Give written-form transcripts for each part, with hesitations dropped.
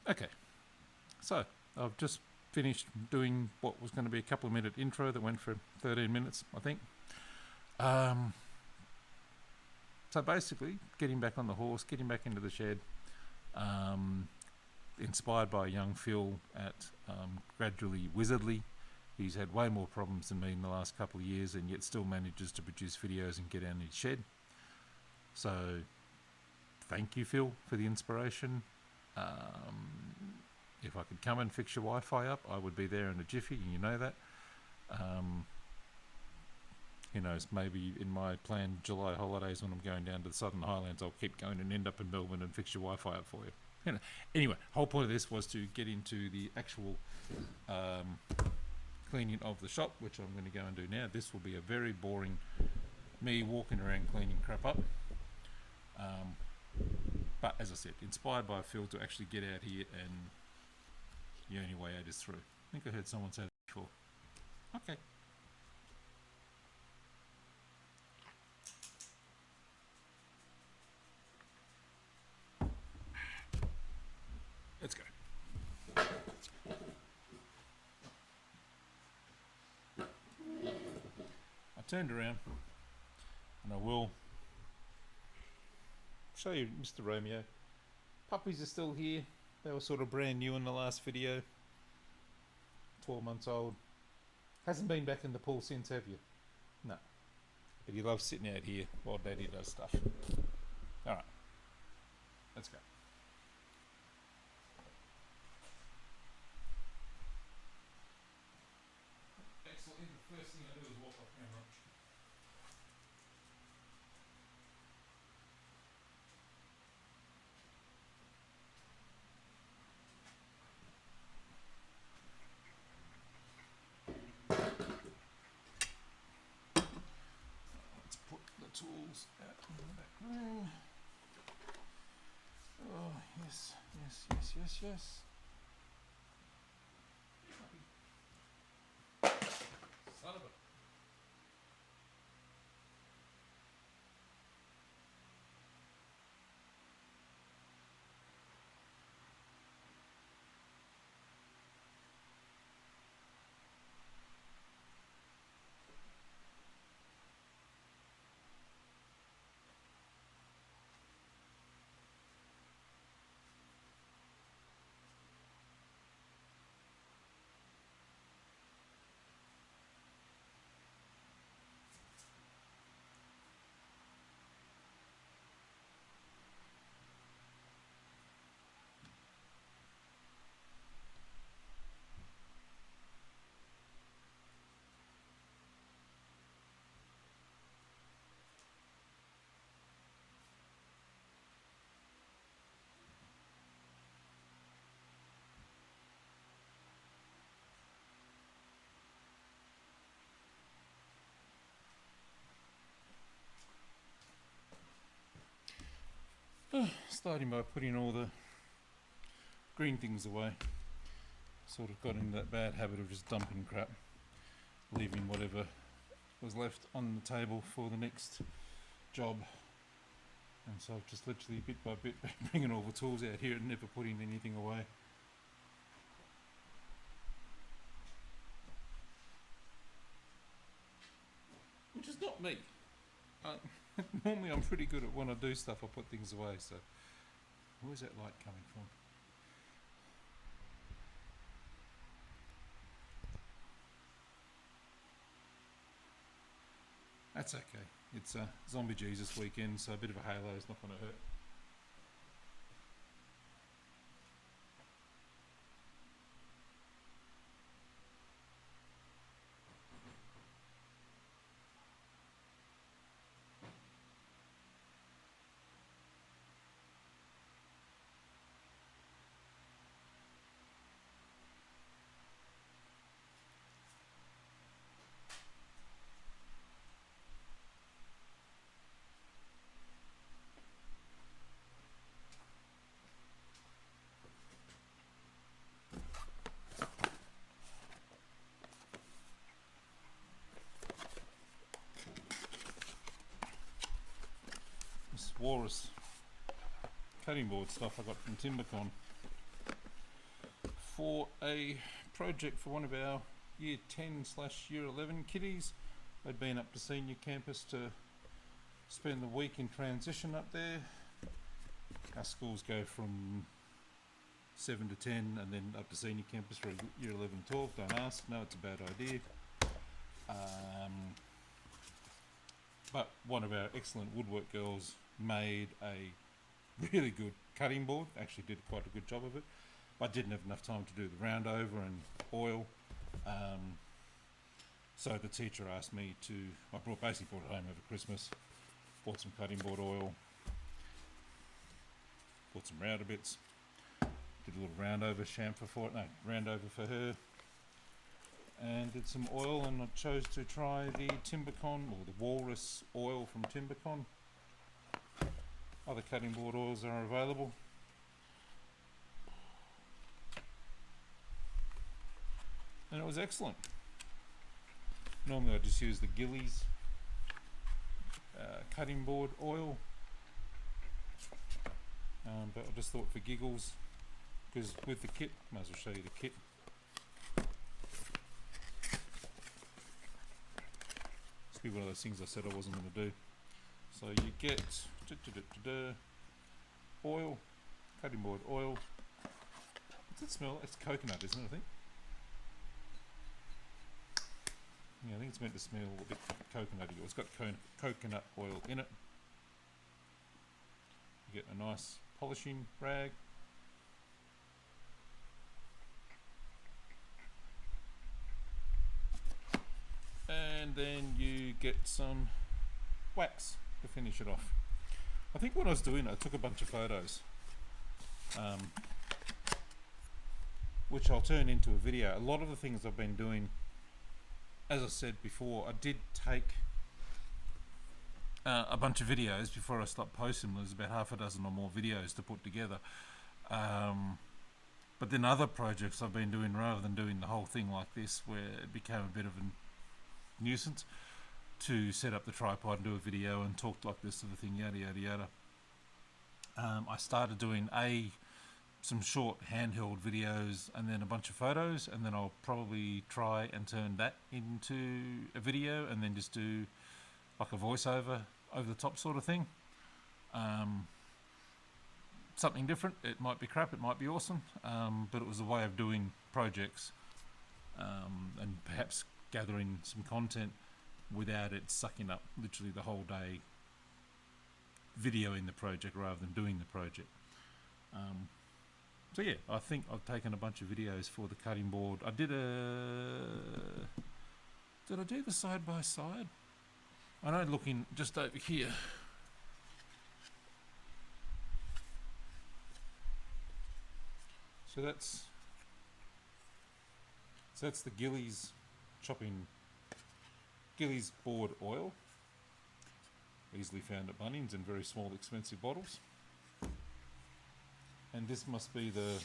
Okay, so I've just finished doing what was going to be a couple of minute intro that went for 13 minutes, I think. So basically, getting back on the horse, getting back into the shed, inspired by young Phil at Gradually Wizardly. He's had way more problems than me in the last couple of years and yet still manages to produce videos and get out in his shed. So thank you, Phil, for the inspiration. If I could come and fix your Wi-Fi up, I would be there in a jiffy, and you know that. Who knows, maybe in my planned July holidays when I'm going down to the Southern Highlands, I'll keep going and end up in Melbourne and fix your Wi-Fi up for you. Anyway, whole point of this was to get into the actual cleaning of the shop, which I'm going to go and do now. This will be a very boring me walking around cleaning crap up. But as I said, inspired by Phil to actually get out here, and the only way out is through. I think I heard someone say that before. Okay. Let's go. I turned around and I will show you Mr. Romeo. Puppies are still here. They were sort of brand new in the last video. 12 months old. Hasn't been back in the pool since, have you? No. But he loves sitting out here while Daddy does stuff. Alright. Let's go. Excellent. The first thing I do is walk off camera. Let's put the tools out in the back room. Oh, yes, yes, yes, yes, yes. Son of a... Starting by putting all the green things away. Sort of got into that bad habit of just dumping crap, leaving whatever was left on the table for the next job. And so I've just literally bit by bit bringing all the tools out here and never putting anything away. Which is not me. Normally I'm pretty good at when I do stuff, I put things away, so where's that light coming from? That's okay. It's Zombie Jesus weekend, so a bit of a halo is not going to hurt. Walrus cutting board stuff I got from TimberCon. for a project for one of our Year 10/Year 11 kiddies. They'd been up to senior campus to spend the week in transition up there. Our schools go from 7 to 10 and then up to senior campus for Year 11 12. Don't ask, no, it's a bad idea. But one of our excellent woodwork girls made a really good cutting board, actually did quite a good job of it, but didn't have enough time to do the round over and oil. So the teacher asked me to, basically brought it home over Christmas, bought some cutting board oil, bought some router bits, did a little round over round over for her, and did some oil, and I chose to try the Timbercon, or the Walrus oil from Timbercon. Other cutting board oils are available. And it was excellent. Normally I just use the Gillies cutting board oil, but I just thought for giggles, because with the kit, might as well show you the kit. It's be one of those things I said I wasn't going to do. So you get oil, cutting board oil. What's it smell? It's coconut, isn't it, I think? Yeah, I think it's meant to smell a bit coconutty. It's got coconut oil in it. You get a nice polishing rag. And then you get some wax to finish it off. I think when I was doing it, I took a bunch of photos, which I'll turn into a video. A lot of the things I've been doing, as I said before, I did take a bunch of videos before I stopped posting. There's about half a dozen or more videos to put together. But then other projects I've been doing, rather than doing the whole thing like this, where it became a bit of a nuisance to set up the tripod and do a video and talk like this sort of thing, yada yada yada. I started doing some short handheld videos and then a bunch of photos, and then I'll probably try and turn that into a video and then just do like a voiceover over the top sort of thing. Something different. It might be crap, it might be awesome, but it was a way of doing projects, and perhaps gathering some content without it sucking up literally the whole day videoing the project rather than doing the project. So yeah, I think I've taken a bunch of videos for the cutting board. Did I do the side by side? I know, looking just over here. So that's the Gillies Gillies board oil, easily found at Bunnings in very small expensive bottles. And this must be the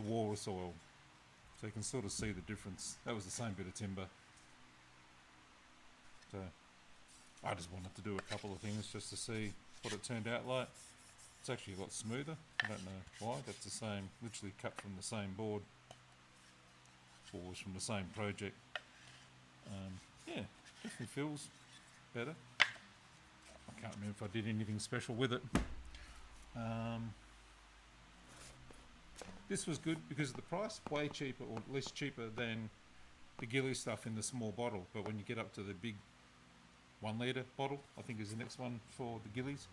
Walrus oil, so you can sort of see the difference. That was the same bit of timber. So I just wanted to do a couple of things just to see what it turned out like. It's actually a lot smoother. I don't know why. That's the same, literally cut from the same board, or was from the same project. Yeah, definitely feels better. I can't remember if I did anything special with it. This was good because of the price, way cheaper, or at least cheaper than the Gilly stuff in the small bottle. But when you get up to the big 1 litre bottle, I think is the next one for the Gillies,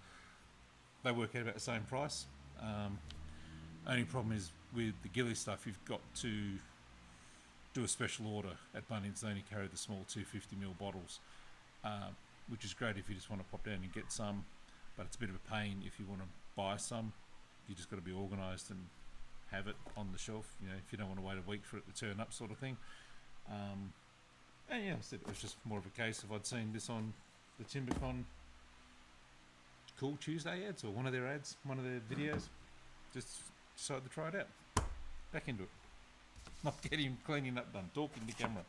they work out about the same price. Only problem is with the Gilly stuff, you've got to do a special order at Bunnings. They only carry the small 250ml bottles, which is great if you just want to pop down and get some, but it's a bit of a pain if you want to buy some. You just got to be organised and have it on the shelf, you know, if you don't want to wait a week for it to turn up, sort of thing. And yeah, it was just more of a case of I'd seen this on the Timbercon Cool Tuesday ads, or one of their ads, one of their videos. Just decided to try it out. Back into it. Not getting cleaning up done, talking to camera.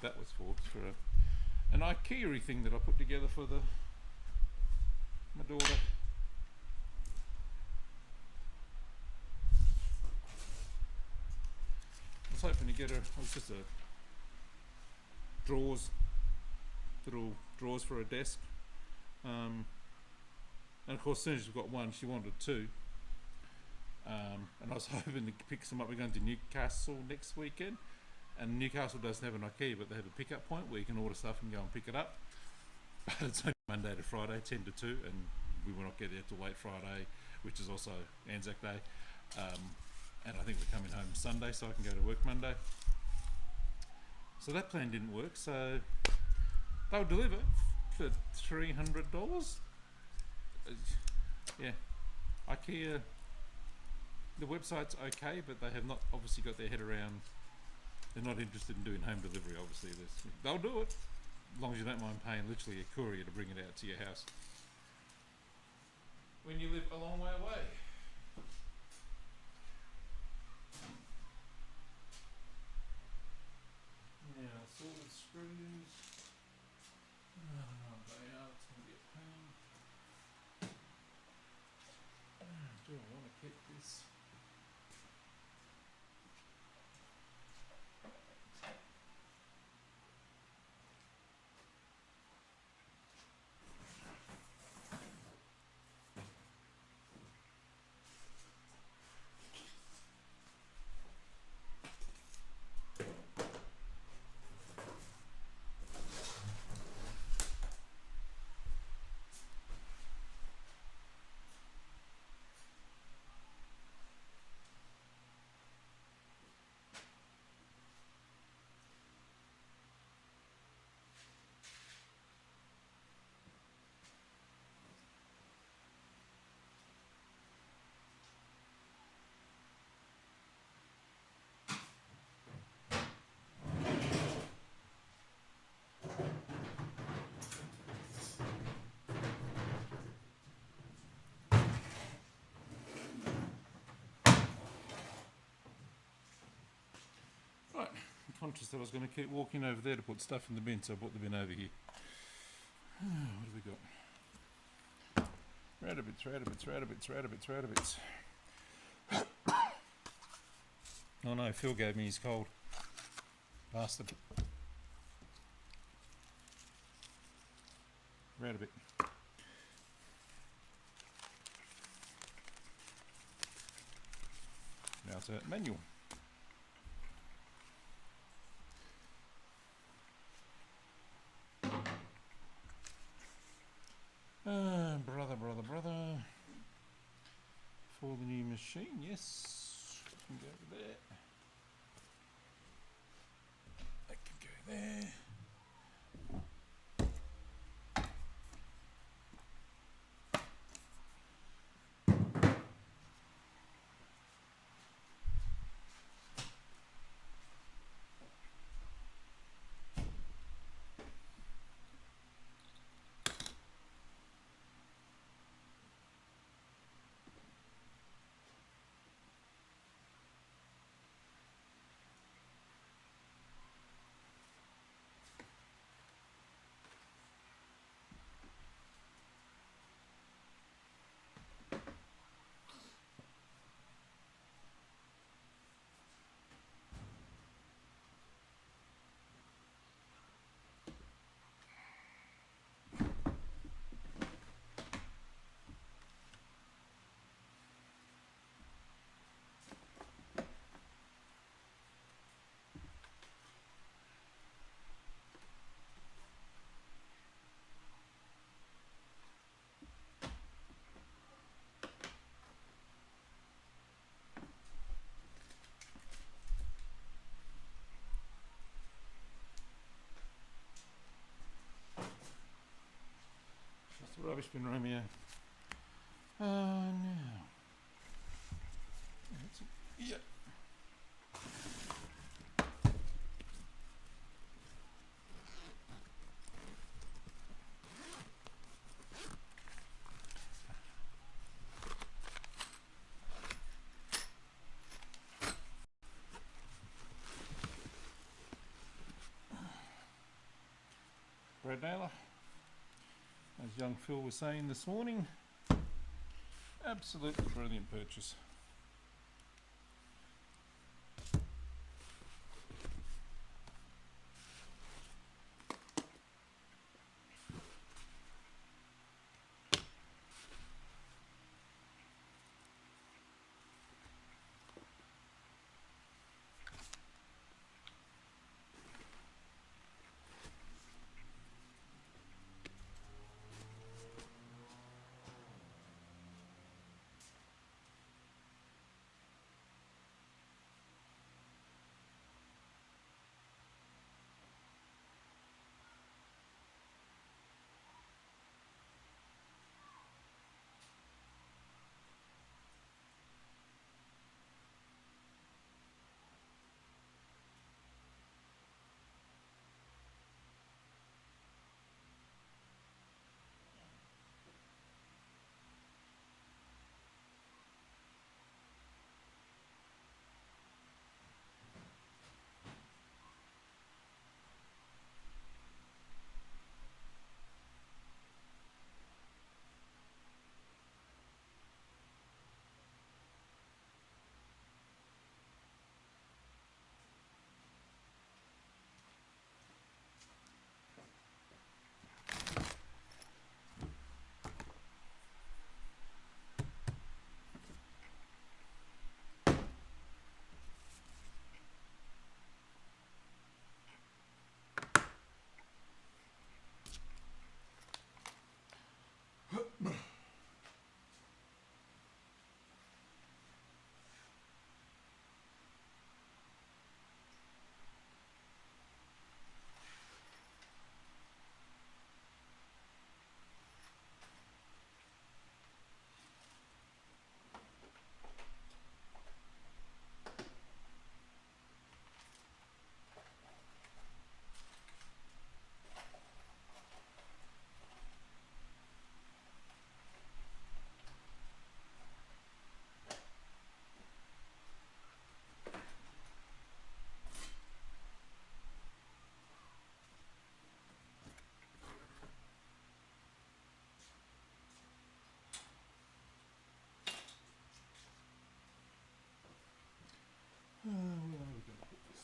what that was for. It's for an IKEA thing that I put together for my daughter. I was hoping to get her, it was just little drawers for her desk. And of course, as soon as she got one, she wanted two. And I was hoping to pick some up. We're going to Newcastle next weekend, and Newcastle doesn't have an IKEA, but they have a pickup point where you can order stuff and go and pick it up. But it's only Monday to Friday, 10 to 2, and we will not get there till late Friday, which is also Anzac Day. And I think we're coming home Sunday, so I can go to work Monday. So that plan didn't work, so they'll deliver for $300. Yeah, IKEA, the website's okay, but they have not obviously got their head around, they're not interested in doing home delivery, obviously. They'll do it, as long as you don't mind paying literally a courier to bring it out to your house when you live a long way away. Now, sorted screws. Oh, they are. It's going to be a pain. Do I want to keep this? Conscious that I was going to keep walking over there to put stuff in the bin, so I brought the bin over here. What have we got? Rabbits. Oh no, Phil gave me his cold. Bastard. Rabbit. Now it's a manual. Brother. For the new machine, yes. Can go over there. That can go there. Rubbish bin, Romeo. Now. Yeah. brad nailer. As young Phil was saying this morning, absolutely brilliant purchase. Where are we going to put this?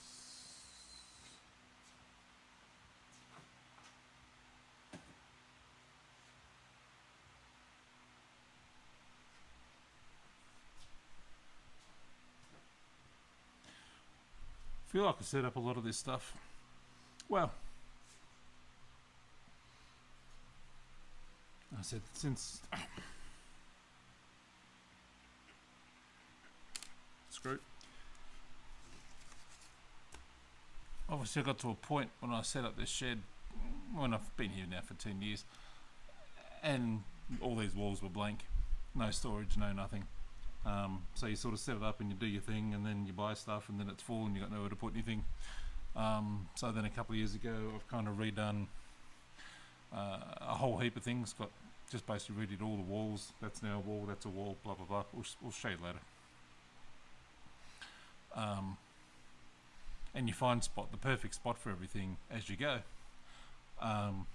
I feel like I set up a lot of this stuff. Well, I said since screw. Obviously, I got to a point when I set up this shed, when I've been here now for 10 years, and all these walls were blank, no storage, no nothing. So you sort of set it up and you do your thing, and then you buy stuff, and then it's full, and you got nowhere to put anything. So then a couple of years ago, I've kind of redone a whole heap of things. Got just basically redid all the walls. That's now a wall. That's a wall. Blah blah blah. We'll show you later. And you find the perfect spot for everything as you go. And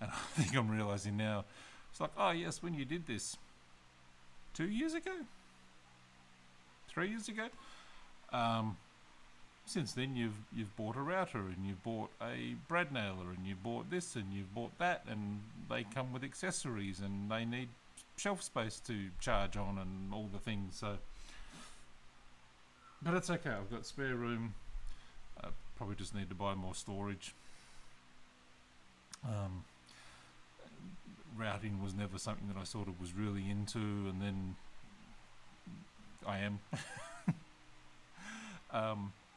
I think I'm realising now, it's like, oh yes, when you did this 2 years ago, 3 years ago. Since then, you've bought a router, and you've bought a brad nailer, and you've bought this, and you've bought that, and they come with accessories, and they need shelf space to charge on, and all the things. So, but it's okay. I've got spare room. Probably just need to buy more storage. Routing was never something that I sort of was really into, and then I am.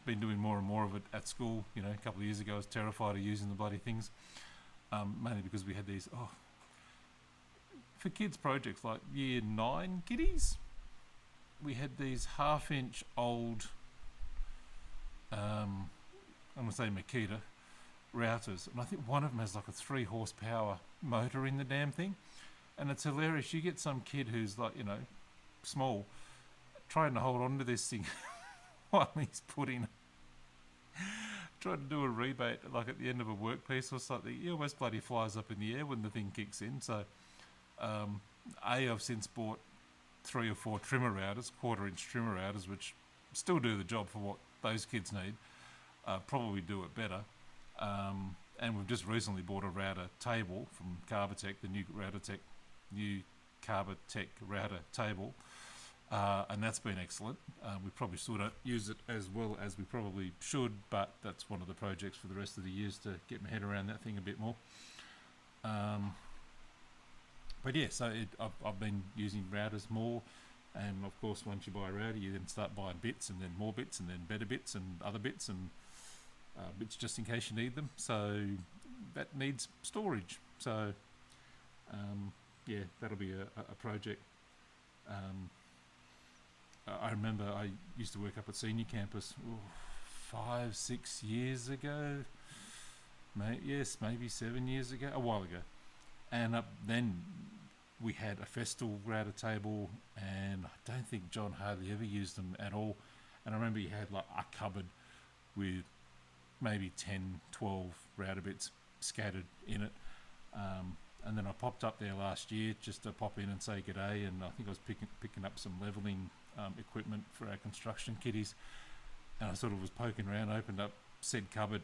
Been doing more and more of it at school. You know, a couple of years ago I was terrified of using the bloody things, mainly because we had these, for kids projects like year 9 kiddies, we had these half-inch old, I'm going to say Makita routers, and I think one of them has like a 3 horsepower motor in the damn thing, and it's hilarious. You get some kid who's like, you know, small, trying to hold on to this thing while he's putting try to do a rebate like at the end of a workpiece or something, it almost bloody flies up in the air when the thing kicks in. So, I've since bought 3 or 4 trimmer routers, 1/4-inch trimmer routers, which still do the job for what those kids need. Probably do it better. And we've just recently bought a router table from Carbatech, the new Carbatech router table, and that's been excellent. We probably still don't use it as well as we probably should, but that's one of the projects for the rest of the years to get my head around that thing a bit more. But yeah, so I've been using routers more, and of course once you buy a router you then start buying bits and then more bits and then better bits and other bits and bits just in case you need them. So that needs storage. So yeah, that'll be a project. I remember I used to work up at senior campus 5-6 years ago. Maybe 7 years ago, a while ago. And then we had a Festool router table, and I don't think John hardly ever used them at all. And I remember he had like a cupboard with maybe 10, 12 router bits scattered in it. And then I popped up there last year just to pop in and say g'day, and I think I was picking up some levelling equipment for our construction kitties. And I sort of was poking around, opened up said cupboard,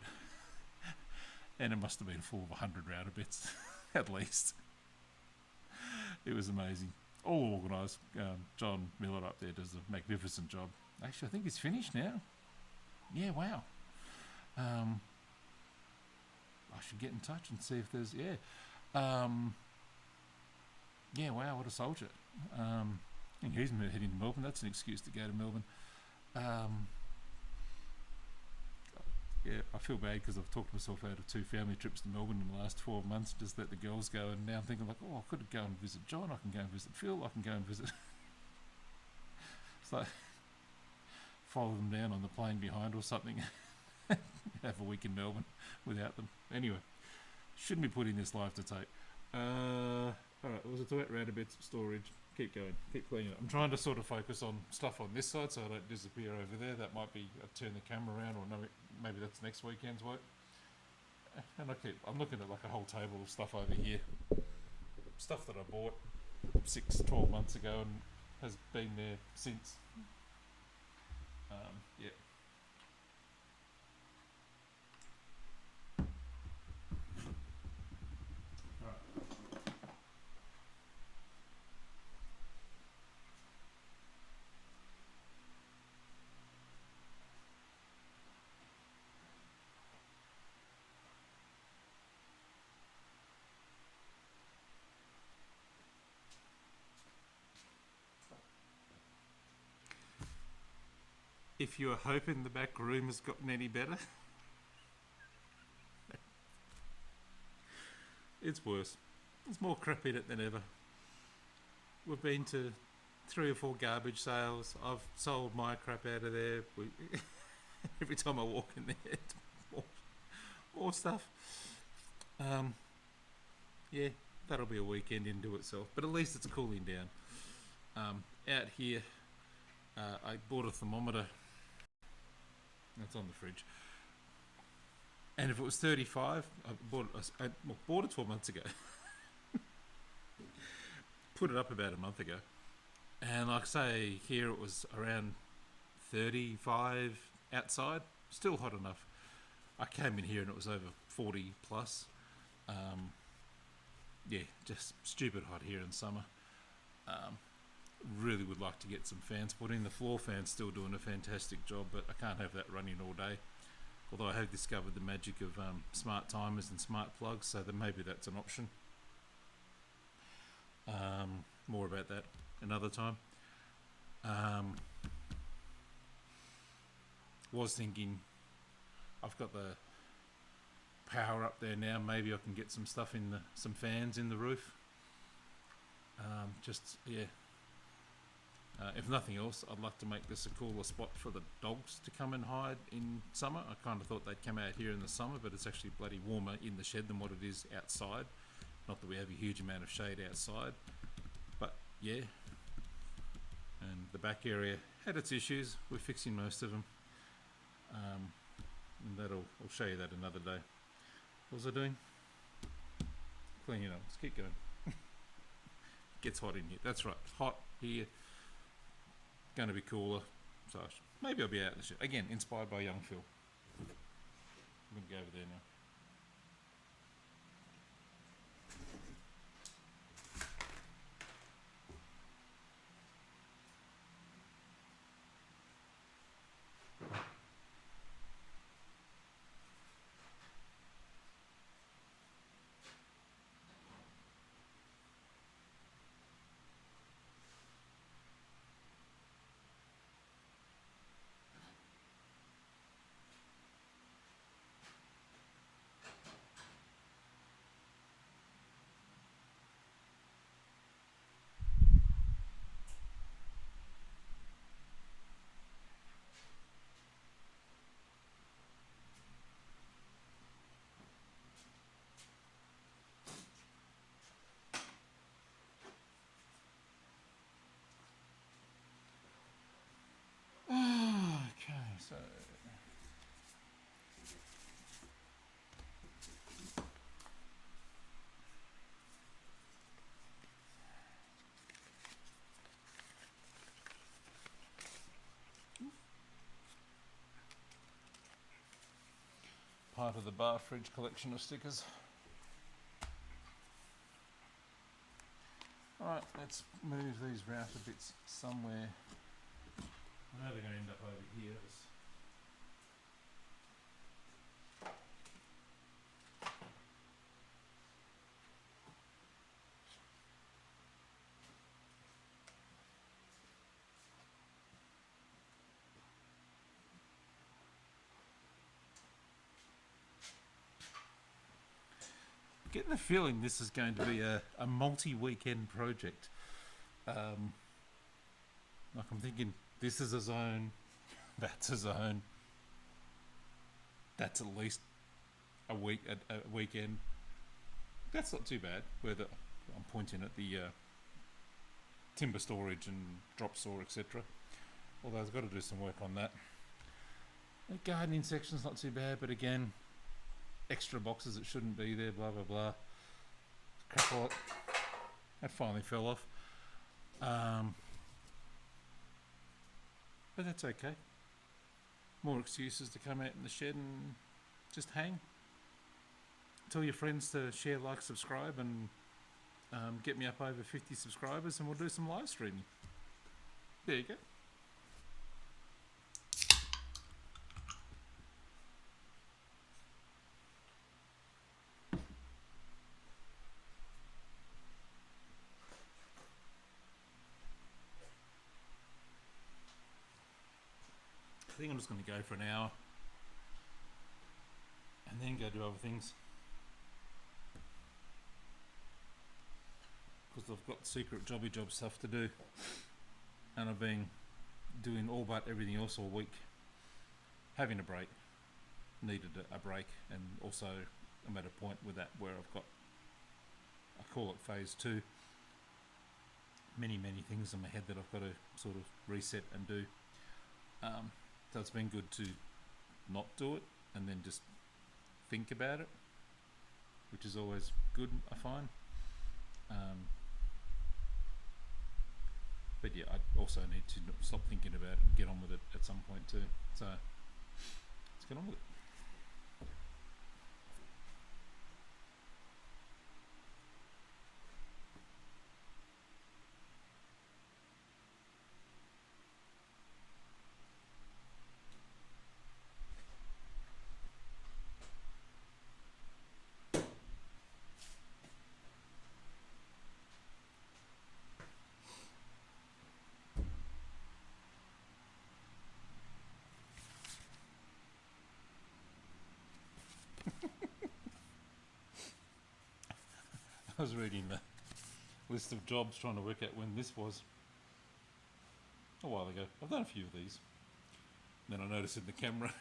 and it must have been full of 100 router bits. At least. It was amazing. All organised. John Miller up there does a magnificent job. Actually, I think he's finished now. Yeah, wow. I should get in touch and see if there's... Yeah. Yeah, wow, what a soldier. I think he's heading to Melbourne. That's an excuse to go to Melbourne. Yeah, I feel bad because I've talked myself out of 2 family trips to Melbourne in the last 12 months, just let the girls go, and now I'm thinking like, oh, I could go and visit John, I can go and visit Phil, I can go and visit... It's like, follow them down on the plane behind or something, have a week in Melbourne without them. Anyway, shouldn't be putting this live to tape. Alright, was it about router bits, storage? Keep going, keep cleaning it. I'm trying to sort of focus on stuff on this side so I don't disappear over there. That might be, I turn the camera around, or no, maybe that's next weekend's work. And I'm looking at like a whole table of stuff over here. Stuff that I bought 6-12 months ago and has been there since. Yeah. If you were hoping the back room has gotten any better, it's worse. There's more crap in it than ever. We've been to 3 or 4 garbage sales. I've sold my crap out of there. Every time I walk in there, it's more stuff. Yeah, that'll be a weekend into itself. But at least it's cooling down. Out here, I bought a thermometer. That's on the fridge. And if it was 35, I bought it 12 months ago. Put it up about a month ago. And like I say, here it was around 35 outside. Still hot enough. I came in here and it was over 40 plus. Yeah, just stupid hot here in summer. Really would like to get some fans put in. The floor fan's still doing a fantastic job, but I can't have that running all day. Although I have discovered the magic of smart timers and smart plugs, so that maybe that's an option. More about that another time. Was thinking I've got the power up there now, maybe I can get some stuff in some fans in the roof. If nothing else, I'd like to make this a cooler spot for the dogs to come and hide in summer. I kind of thought they'd come out here in the summer, but it's actually bloody warmer in the shed than what it is outside. Not that we have a huge amount of shade outside, but yeah. And the back area had its issues. We're fixing most of them. and I'll show you that another day. What was I doing? Cleaning up. Let's keep going. It gets hot in here. That's right. Hot here. Going to be cooler. So maybe I'll be out this year. Again, inspired by young Phil. I'm going to go over there now. Okay, so part of the bar fridge collection of stickers. Alright, let's move these router bits somewhere. I know they're going to end up over here. Getting the feeling this is going to be a multi-weekend project. Like I'm thinking this is a zone, that's a zone, that's at least a weekend. That's not too bad. I'm pointing at the timber storage and drop saw, etc. Although I've got to do some work on that. The gardening section's not too bad, but again, extra boxes that shouldn't be there, blah blah blah. Crap a lot. That finally fell off. But that's okay. More excuses to come out in the shed and just hang. Tell your friends to share, like, subscribe, and get me up over 50 subscribers, and we'll do some live streaming. There you go. I think I'm just going to go for an hour and then go do other things, because I've got secret jobby job stuff to do, and I've been doing all but everything else all week. Having a break, needed a break, and also I'm at a point with that where I've got, I call it phase 2, many things in my head that I've got to sort of reset and do. So it's been good to not do it and then just think about it, which is always good, I find. But yeah, I also need to stop thinking about it and get on with it at some point too. So let's get on with it. I was reading the list of jobs trying to work out when this was a while ago. I've done a few of these. Then I noticed in the camera,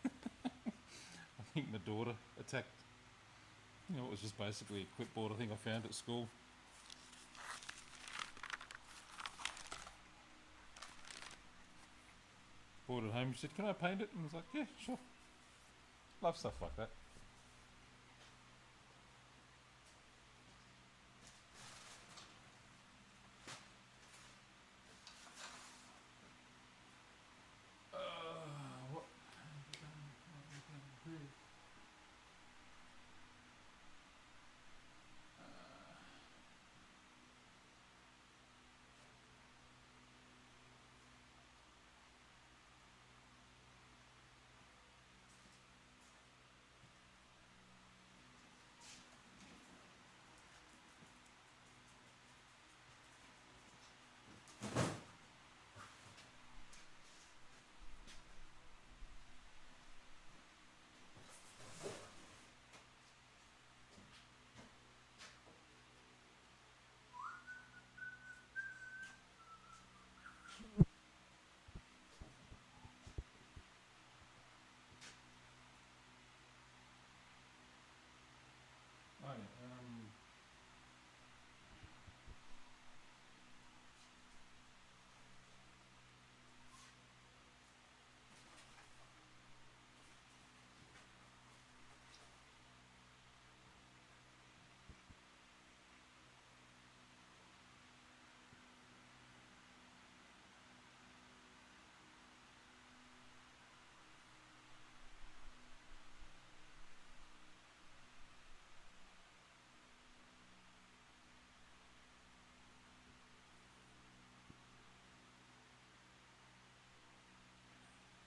I think my daughter attacked, it was just basically a clipboard I think I found at school. Brought it home, she said, "Can I paint it?" And I was like, "Yeah, sure." Love stuff like that. What? Oh, yeah,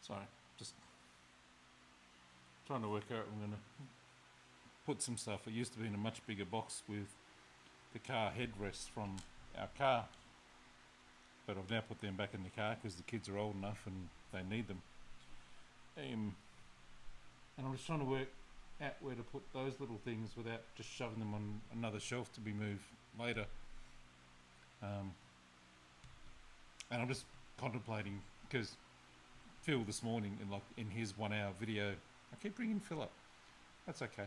sorry, just trying to work out. I'm going to put some stuff. It used to be in a much bigger box with the car headrests from our car, but I've now put them back in the car because the kids are old enough and they need them. And I'm just trying to work out where to put those little things without just shoving them on another shelf to be moved later. And I'm just contemplating, because Phil this morning in his 1 hour video, I keep bringing Phil up, that's okay,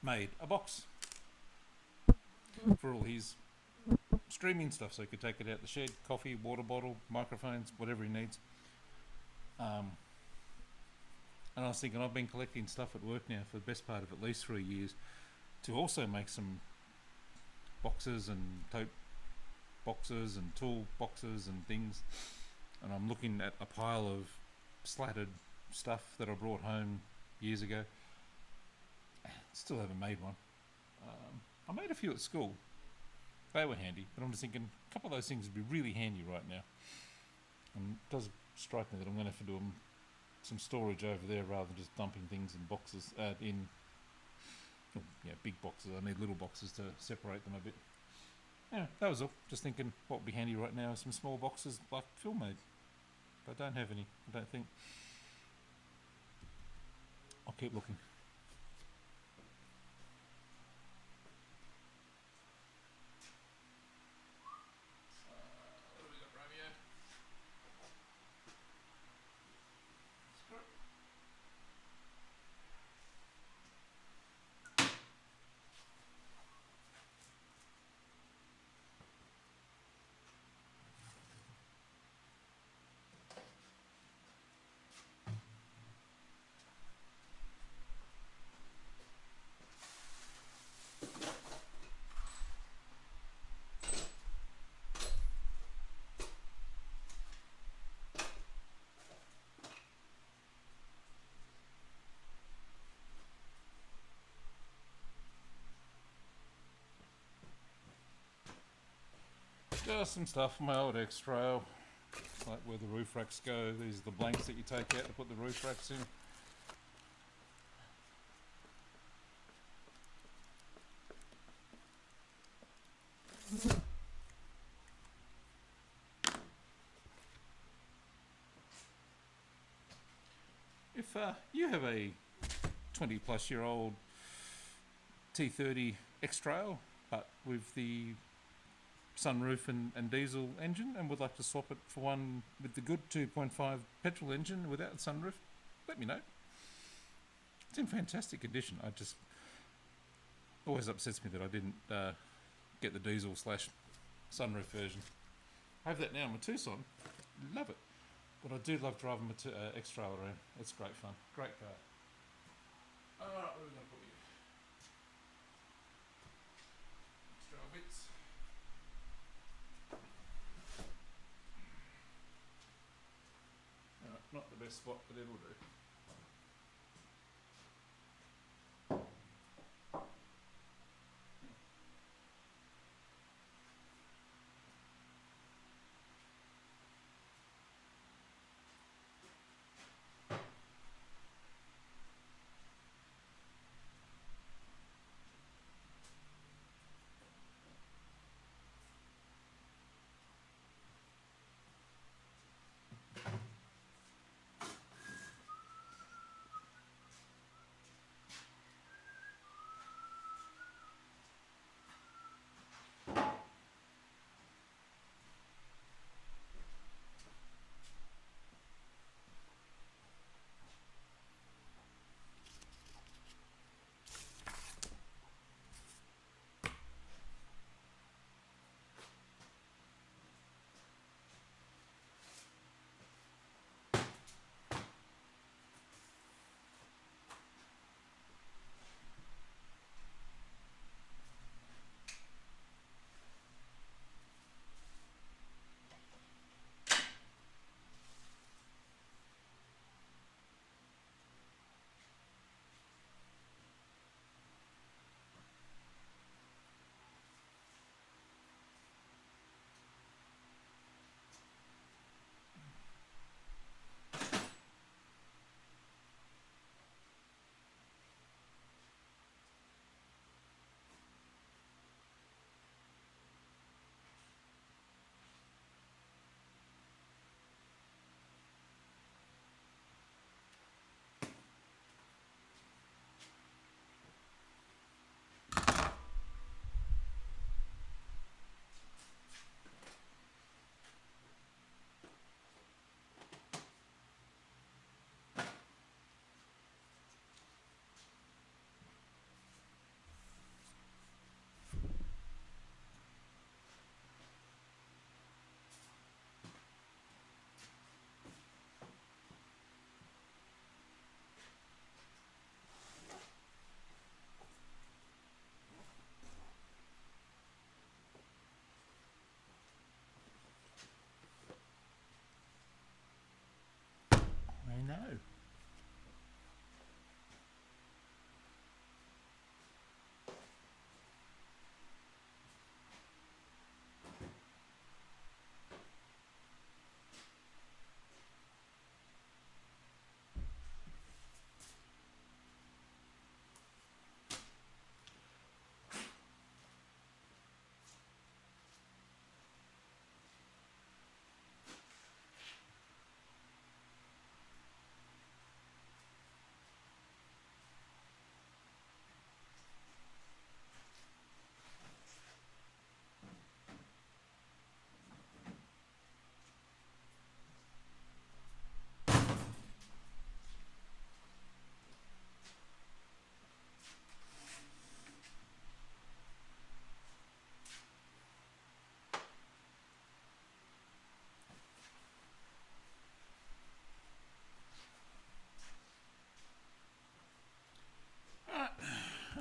made a box for all his streaming stuff so he could take it out the shed, coffee, water bottle, microphones, whatever he needs. And I was thinking, I've been collecting stuff at work now for the best part of at least 3 years to also make some boxes and tote boxes and tool boxes and things. And I'm looking at a pile of slatted stuff that I brought home years ago. Still haven't made one. I made a few at school. They were handy, but I'm just thinking a couple of those things would be really handy right now. And it does strike me that I'm going to have to do some storage over there rather than just dumping things in boxes, big boxes. I need little boxes to separate them a bit. Yeah, that was all. Just thinking what would be handy right now is some small boxes like Phil made. But I don't have any, I don't think. I'll keep looking. Just some stuff from my old X-Trail, like where the roof racks go. These are the blanks that you take out to put the roof racks in. If you have a 20-plus-year-old T30 X-Trail, but with the sunroof and diesel engine, and would like to swap it for one with the good 2.5 petrol engine without the sunroof, let me know. It's in fantastic condition. I just always upsets me that I didn't get the diesel / sunroof version. I have that now in my Tucson. Love it. But I do love driving X-Trail around. It's great fun. Great car. Alright, where are we going to put you? X-Trail bits. Not the best spot, but it'll do. I know.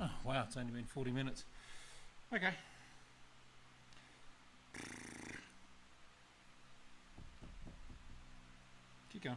Oh, wow, it's only been 40 minutes. Okay. Keep going.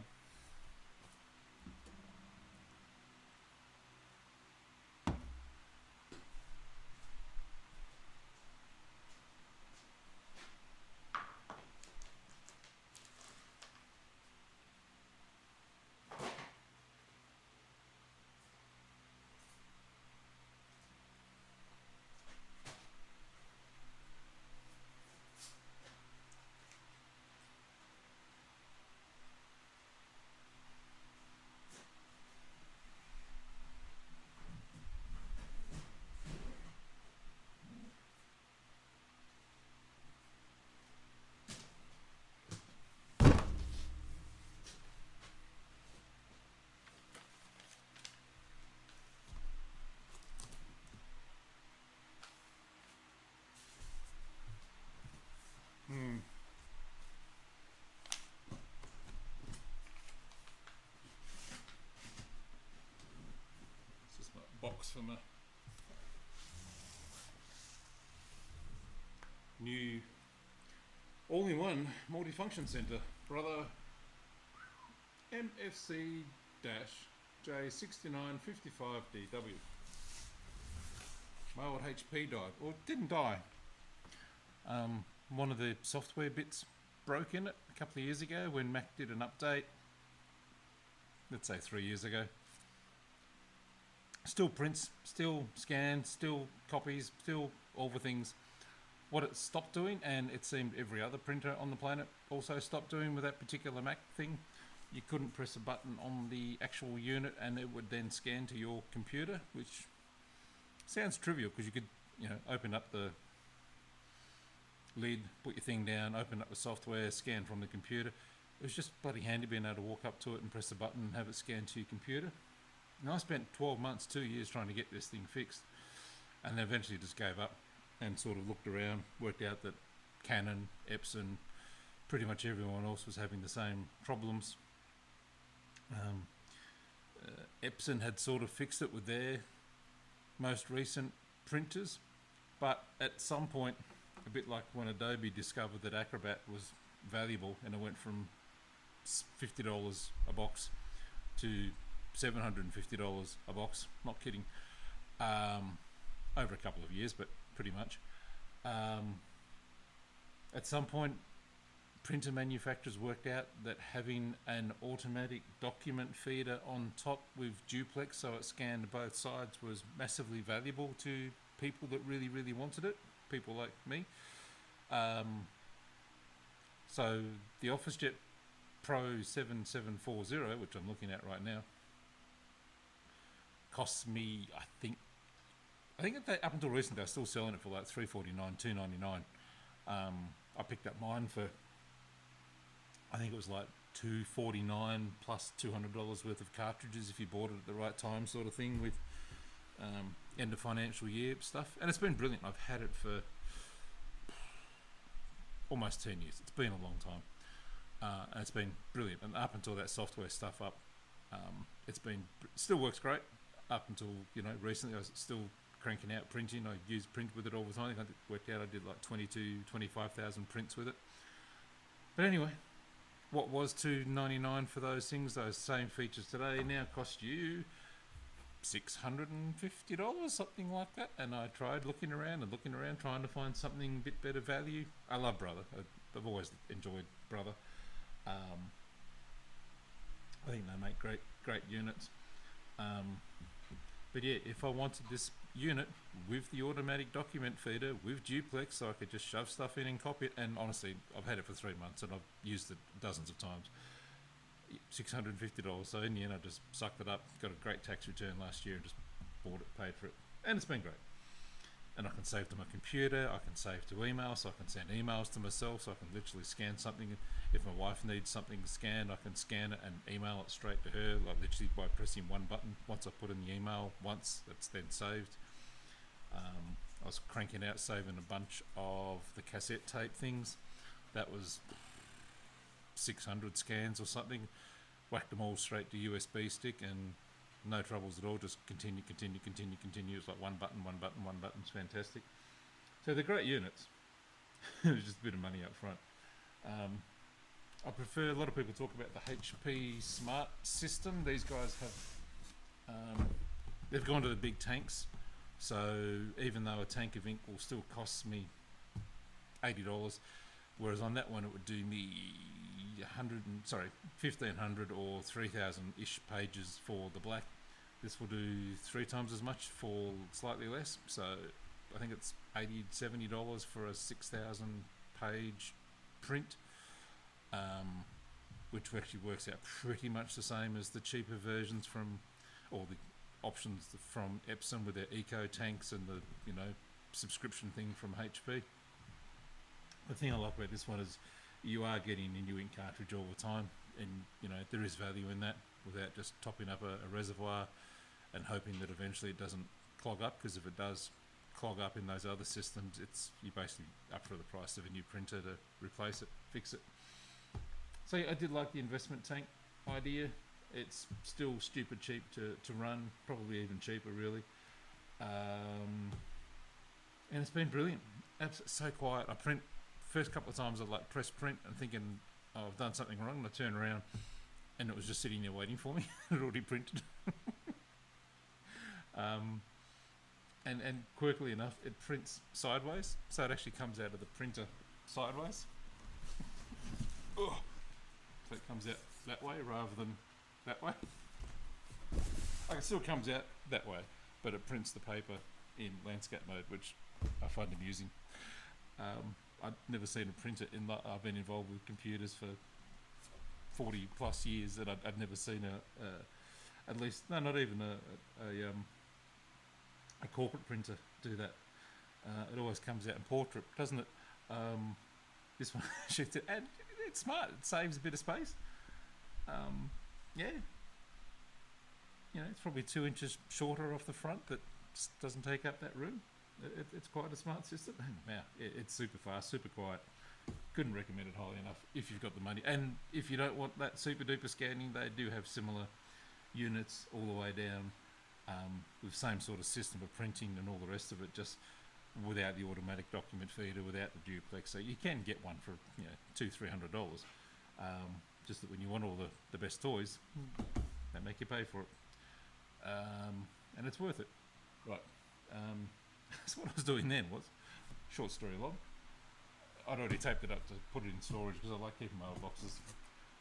box for my new all-in-one multifunction center, brother. MFC-J6955DW. My old HP died, or didn't die. One of the software bits broke in it a couple of years ago when Mac did an update. Let's say 3 years ago. Still prints, still scans, still copies, still all the things. What it stopped doing, and it seemed every other printer on the planet also stopped doing with that particular Mac thing, you couldn't press a button on the actual unit and it would then scan to your computer, which sounds trivial because you could, open up the lid, put your thing down, open up the software, scan from the computer. It was just bloody handy being able to walk up to it and press a button and have it scan to your computer. And I spent 12 months, 2 years trying to get this thing fixed, and then eventually just gave up and sort of looked around, worked out that Canon, Epson, pretty much everyone else was having the same problems. Epson had sort of fixed it with their most recent printers, but at some point, a bit like when Adobe discovered that Acrobat was valuable and it went from $50 a box to $750 a box, not kidding, over a couple of years, but pretty much. At some point, printer manufacturers worked out that having an automatic document feeder on top with duplex, so it scanned both sides, was massively valuable to people that really, really wanted it, people like me. So the OfficeJet Pro 7740, which I'm looking at right now, costs me, I think up until recently they're still selling it for like $349, $299. I picked up mine for, I think it was like $249 plus $200 worth of cartridges if you bought it at the right time, sort of thing, with end of financial year stuff. And it's been brilliant. I've had it for almost 10 years. It's been a long time. And it's been brilliant. And up until that software stuff up, still works great. Up until, recently I was still cranking out printing. I use print with it all the time. I think I worked out I did like 25,000 prints with it. But anyway, what was $299 for those things, those same features today, now cost you $650, something like that. And I tried looking around, trying to find something a bit better value. I love Brother. I've always enjoyed Brother. I think they make great units. But yeah, if I wanted this unit with the automatic document feeder with duplex, so I could just shove stuff in and copy it, and honestly, I've had it for 3 months and I've used it dozens of times. $650. So in the end, I just sucked it up, got a great tax return last year and just bought it, paid for it, and it's been great. And I can save to my computer, I can save to email, so I can send emails to myself, so I can literally scan something. If my wife needs something scanned, I can scan it and email it straight to her, like literally by pressing one button. Once I put in the email once, that's then saved. I was cranking out, saving a bunch of the cassette tape things. That was 600 scans or something. Whacked them all straight to USB stick and no troubles at all, just continue. It's like one button. It's fantastic. So they're great units. There's just a bit of money up front. I prefer, a lot of people talk about the HP Smart System. These guys have, they've gone to the big tanks. So even though a tank of ink will still cost me $80, whereas on that one it would do me 1,500 or 3,000-ish pages for the black. This will do 3 times as much for slightly less. So I think it's $80, $70 for a 6,000 page print, which actually works out pretty much the same as the cheaper versions from, or the options from Epson with their eco tanks and the subscription thing from HP. The thing I like about this one is you are getting a new ink cartridge all the time, and there is value in that without just topping up a reservoir and hoping that eventually it doesn't clog up, because if it does clog up in those other systems, you're basically up for the price of a new printer to replace it, fix it. So yeah, I did like the investment tank idea. It's still stupid cheap to run, probably even cheaper really. And it's been brilliant. So quiet. I print, first couple of times I like press print and thinking, oh, I've done something wrong, and I turn around and it was just sitting there waiting for me. It already printed. And quirkily enough, it prints sideways, so it actually comes out of the printer sideways. Oh. So it comes out that way rather than that way. Like, it still comes out that way, but it prints the paper in landscape mode, which I find amusing. I've never seen a printer I've been involved with computers for 40 plus years, and I'd never seen at least, no, not even a corporate printer do that. It always comes out in portrait, doesn't it? This one shoots it, and it's smart. It saves a bit of space. Yeah. You know, it's probably 2 inches shorter off the front, but doesn't take up that room. It's quite a smart system. Now, it's super fast, super quiet. Couldn't recommend it highly enough if you've got the money. And if you don't want that super duper scanning, they do have similar units all the way down, with the same sort of system of printing and all the rest of it, just without the automatic document feeder, without the duplex. So you can get one for, you know, $200-300. Just that when you want all the best toys, they make you pay for it. And it's worth it. Right. So what I was doing then was, short story long, I'd already taped it up to put it in storage because I like keeping my old boxes.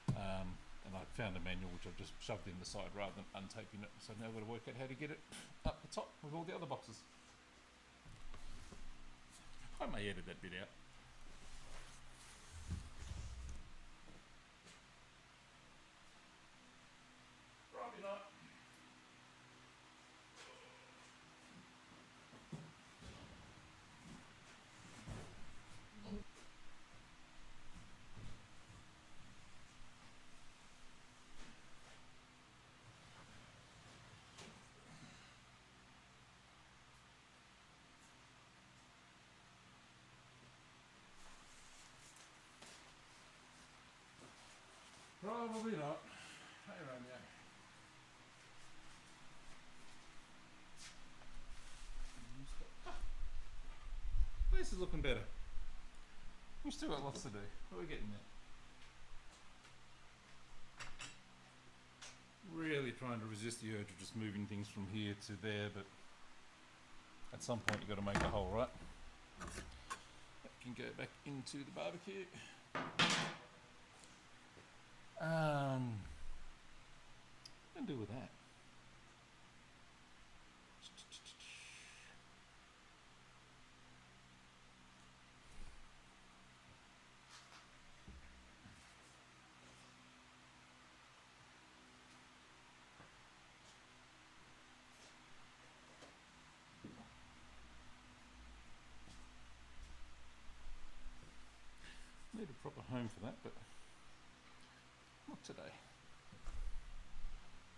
And I found a manual which I've just shoved in the side rather than untaping it. So now I've got to work out how to get it up the top with all the other boxes. I may edit that bit out. Probably not. Probably not. Hey, Romeo. This is looking better. We've still got lots to do, but we're getting there. Really trying to resist the urge of just moving things from here to there, but at some point you've got to make a hole, right? That can go back into the barbecue. What can I do with that? Need a proper home for that, but not today.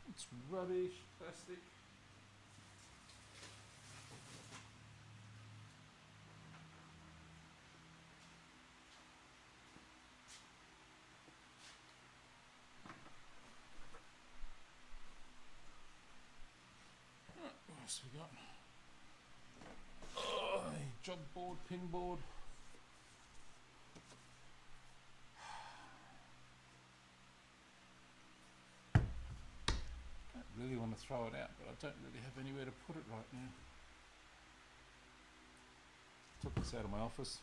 It's rubbish, plastic. Right, what else we got? Oh, job board, pin board. Really want to throw it out, but I don't really have anywhere to put it right now. Took this out of my office,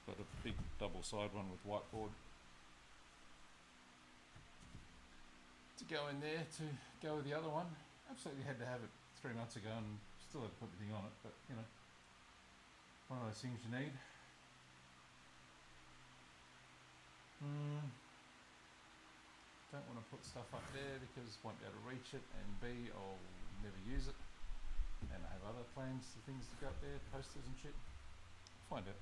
got a big double side one with whiteboard to go in there to go with the other one. Absolutely had to have it 3 months ago and still haven't put anything on it, but you know, one of those things you need. Don't want to put stuff up there because I won't be able to reach it, and B, I'll never use it, and I have other plans for things to go up there, posters and shit. Find out.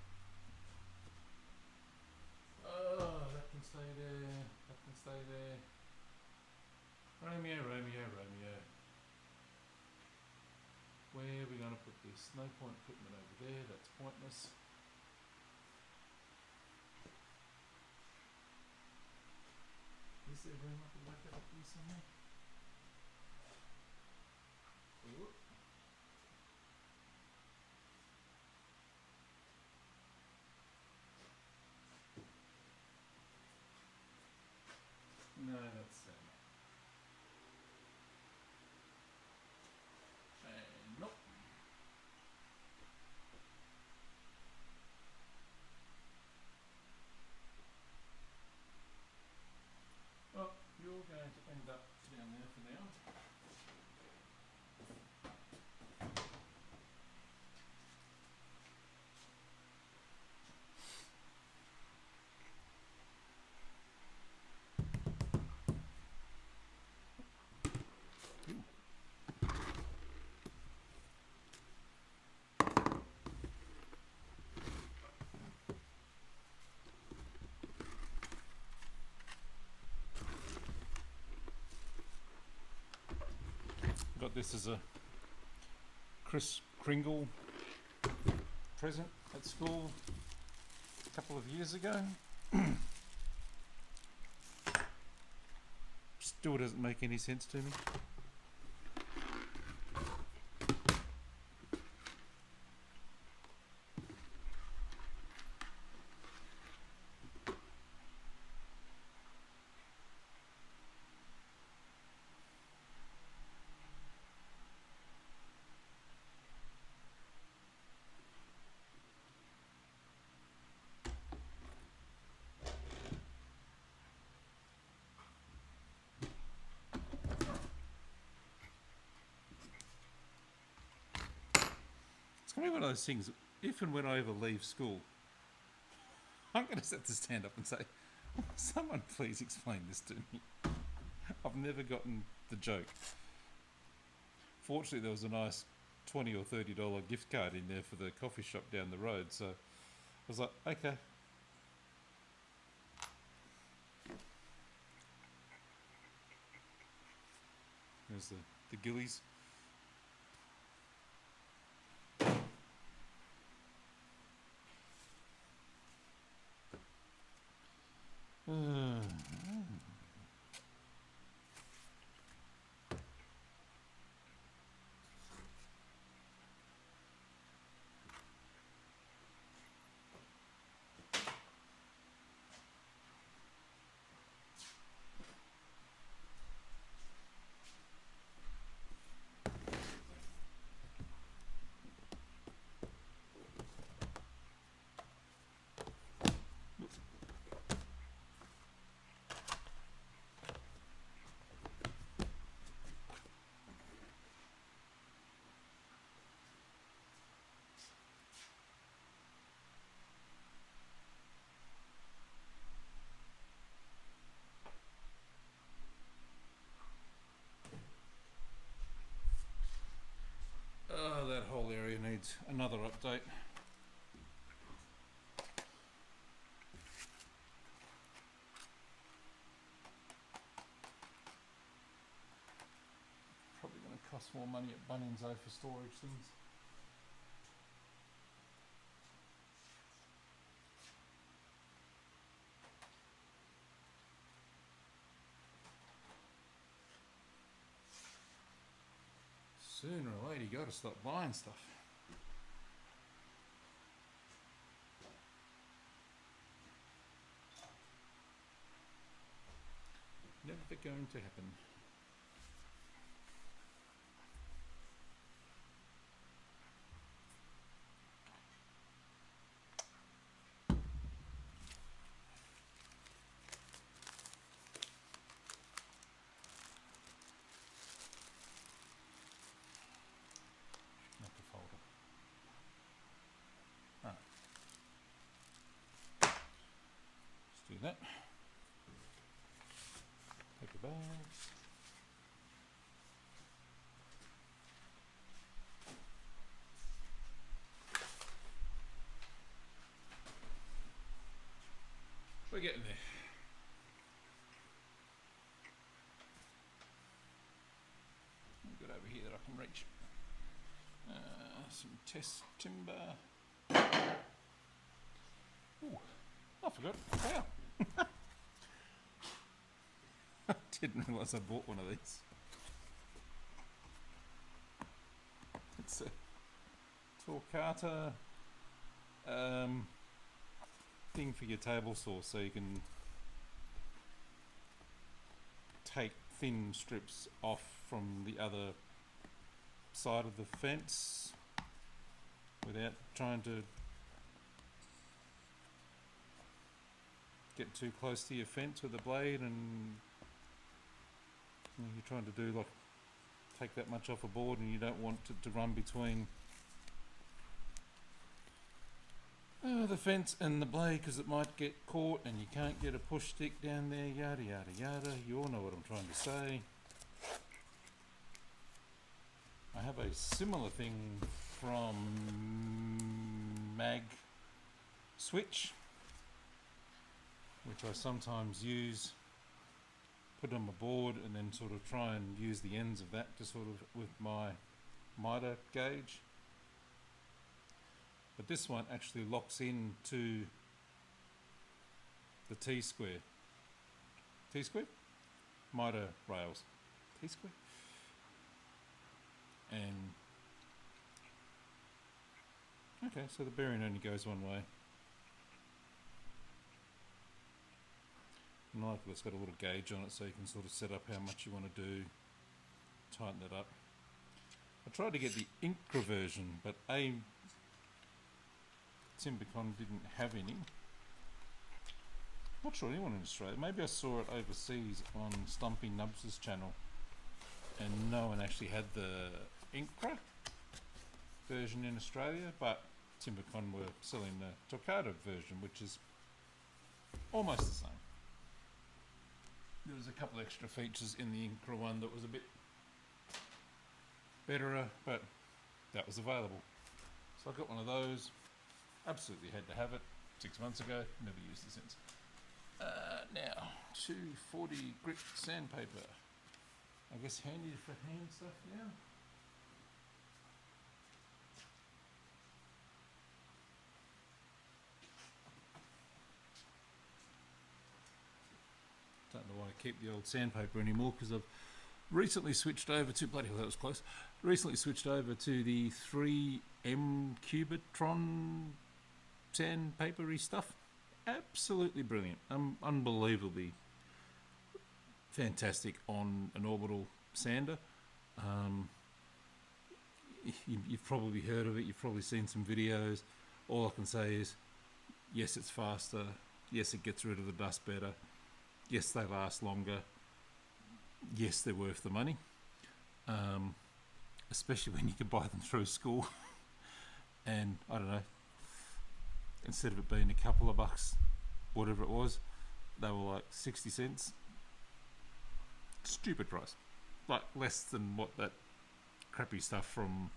Oh, that can stay there, that can stay there. Romeo, Romeo, Romeo. Where are we going to put this? No point putting it over there, that's pointless. Is there room I can whack it up here somewhere? Ooh. No, that's nope. Well, you're going to end up down there for now. Got this as a Kris Kringle present at school a couple of years ago. Still doesn't make any sense to me. It's going to be one of those things, if and when I ever leave school, I'm going to have to stand up and say, someone please explain this to me. I've never gotten the joke. Fortunately, there was a nice $20 or $30 gift card in there for the coffee shop down the road, so I was like, okay. There's the gillies. Oh, that whole area needs another update. Probably going to cost more money at Bunnings though for storage things. Sooner or later you got to stop buying stuff. Never going to happen. Not the folder. Right. Let's do that. Paper bags. We're getting there. I've got over here that I can reach. Some test timber. Ooh, I forgot. Wow. I didn't realise I bought one of these. It's a torcata thing for your table saw, so you can take thin strips off from the other side of the fence without trying to get too close to your fence with the blade, and you're trying to do like take that much off a board, and you don't want it to run between the fence and the blade, because it might get caught and you can't get a push stick down there, yada yada yada. You all know what I'm trying to say. I have a similar thing from Mag Switch, which I sometimes use, put on my board, and then sort of try and use the ends of that to sort of with my miter gauge. But this one actually locks in to the T-square miter rails, T-square, and okay, so the bearing only goes one way. And like it's got a little gauge on it, so you can sort of set up how much you want to do, tighten it up. I tried to get the Incra version, but Timbercon didn't have any. Not sure anyone in Australia. Maybe I saw it overseas on Stumpy Nubs' channel, and no one actually had the Incra version in Australia, but Timbercon were selling the Toccata version, which is almost the same. There was a couple extra features in the Incra one that was a bit better, but that was available. So I got one of those. Absolutely had to have it 6 months ago. Never used it since. Now, 240 grit sandpaper. I guess handy for hand stuff now. Don't know why I keep the old sandpaper anymore, because I've recently switched over to, bloody hell, that was close. Recently switched over to the 3M Cubitron sandpapery stuff. Absolutely brilliant. Unbelievably fantastic on an orbital sander. You've probably heard of it. You've probably seen some videos. All I can say is, yes, it's faster. Yes, it gets rid of the dust better. Yes, they last longer. Yes, they're worth the money. Especially when you can buy them through school. And I don't know, instead of it being a couple of bucks, whatever it was, they were like 60 cents. Stupid price. Like less than what that crappy stuff from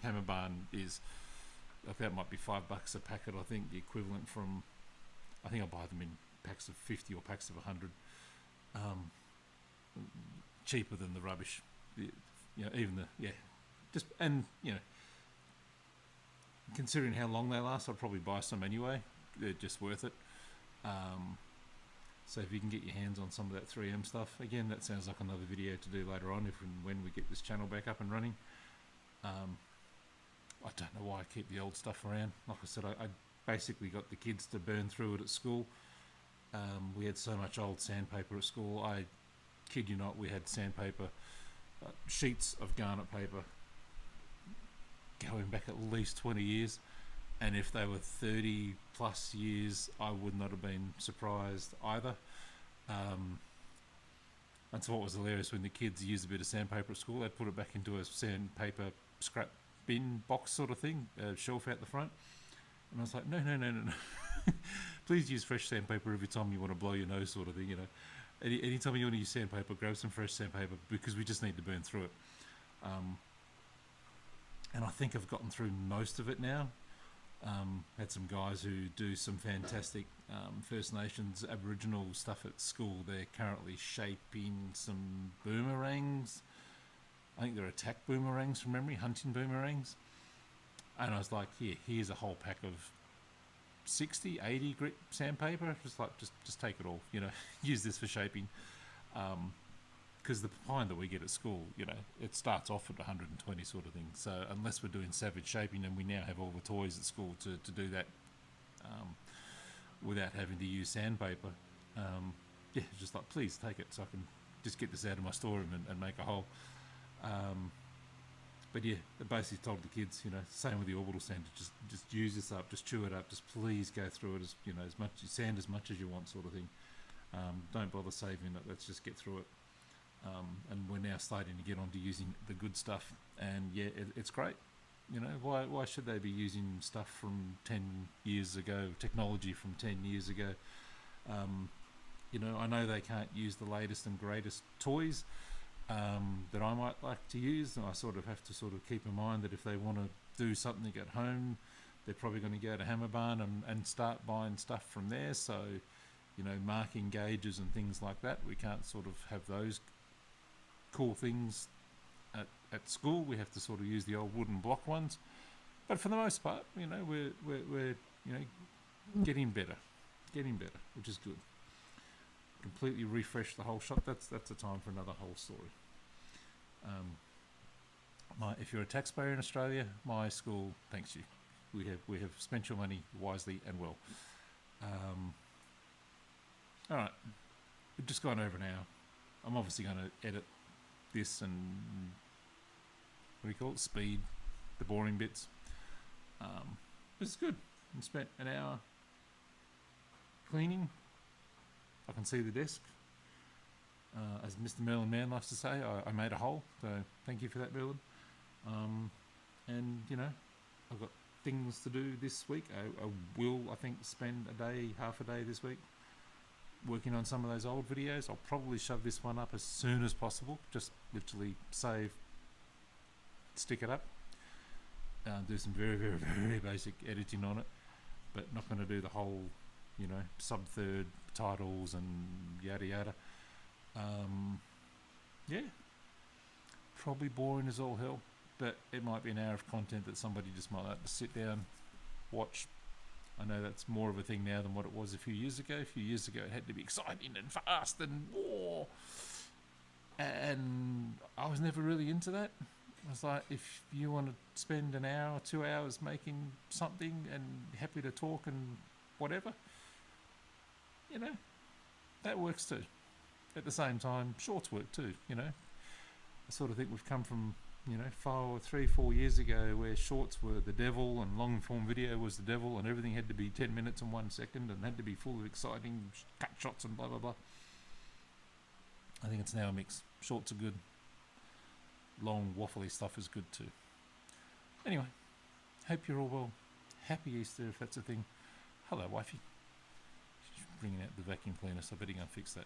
Hammer Barn is. Like that might be $5 a packet, I think, the equivalent from, I think I buy them in packs of 50 or packs of 100. Cheaper than the rubbish. Considering how long they last, I'd probably buy some anyway. They're just worth it. So if you can get your hands on some of that 3M stuff, again, that sounds like another video to do later on, if and when we get this channel back up and running. I don't know why I keep the old stuff around. Like I said, I basically got the kids to burn through it at school. We had so much old sandpaper at school. I kid you not, we had sandpaper, sheets of garnet paper going back at least 20 years. And if they were 30 plus years, I would not have been surprised either. That's what was hilarious, when the kids used a bit of sandpaper at school, they'd put it back into a sandpaper scrap bin box sort of thing, shelf out the front. And I was like, no. Please use fresh sandpaper every time you want to blow your nose, sort of thing, you know. Anytime you want to use sandpaper, grab some fresh sandpaper, because we just need to burn through it. And I think I've gotten through most of it now. Had some guys who do some fantastic First Nations Aboriginal stuff at school. They're currently shaping some boomerangs. I think they're attack boomerangs from memory, hunting boomerangs. And I was like, here's a whole pack of 60, 80 grit sandpaper. Just like, just take it all, you know, use this for shaping. Because the kind that we get at school, you know, it starts off at 120 sort of thing. So unless we're doing savage shaping, and we now have all the toys at school to do that without having to use sandpaper, just like, please take it so I can just get this out of my storeroom and make a hole. But yeah, I basically told the kids, same with the orbital sander, just use this up, just chew it up, just please go through it as much, sand as much as you want, sort of thing. Don't bother saving it, let's just get through it. And we're now starting to get on to using the good stuff, and yeah, it's great. Why should they be using stuff from 10 years ago, technology from 10 years ago? I know they can't use the latest and greatest toys that I might like to use, and I sort of have to sort of keep in mind that if they want to do something at home, they're probably going to go to Hammer Barn and start buying stuff from there. So, marking gauges and things like that, we can't sort of have those cool things at school. We have to sort of use the old wooden block ones. But for the most part, we're getting better, which is good. Completely refresh the whole shop. That's a time for another whole story. If you're a taxpayer in Australia, my school thanks you. We have spent your money wisely and well. All right, we've just gone over an hour. I'm obviously going to edit this and what do you call it? Speed the boring bits. This is good. I spent an hour cleaning. I can see the desk. As Mr. Merlin Mann likes to say, I made a hole, so thank you for that, Merlin. And I've got things to do this week. I will, I think, spend half a day this week working on some of those old videos. I'll probably shove this one up as soon as possible. Just literally save, stick it up, do some very, very, very basic editing on it, but not going to do the whole, sub-third titles and yada yada. Yeah, probably boring as all hell, but it might be an hour of content that somebody just might like to sit down, watch. I know that's more of a thing now than what it was a few years ago. A few years ago it had to be exciting and fast and war, and I was never really into that. I was like, if you want to spend an hour or 2 hours making something and happy to talk and whatever, that works too. At the same time, shorts work too, I sort of think we've come from, 4 years ago where shorts were the devil and long form video was the devil and everything had to be 10 minutes and 1 second and had to be full of exciting cut shots and blah, blah, blah. I think it's now a mix. Shorts are good. Long, waffly stuff is good too. Anyway, hope you're all well. Happy Easter if that's a thing. Hello, wifey. She's bringing out the vacuum cleaner, so I better go and fix that.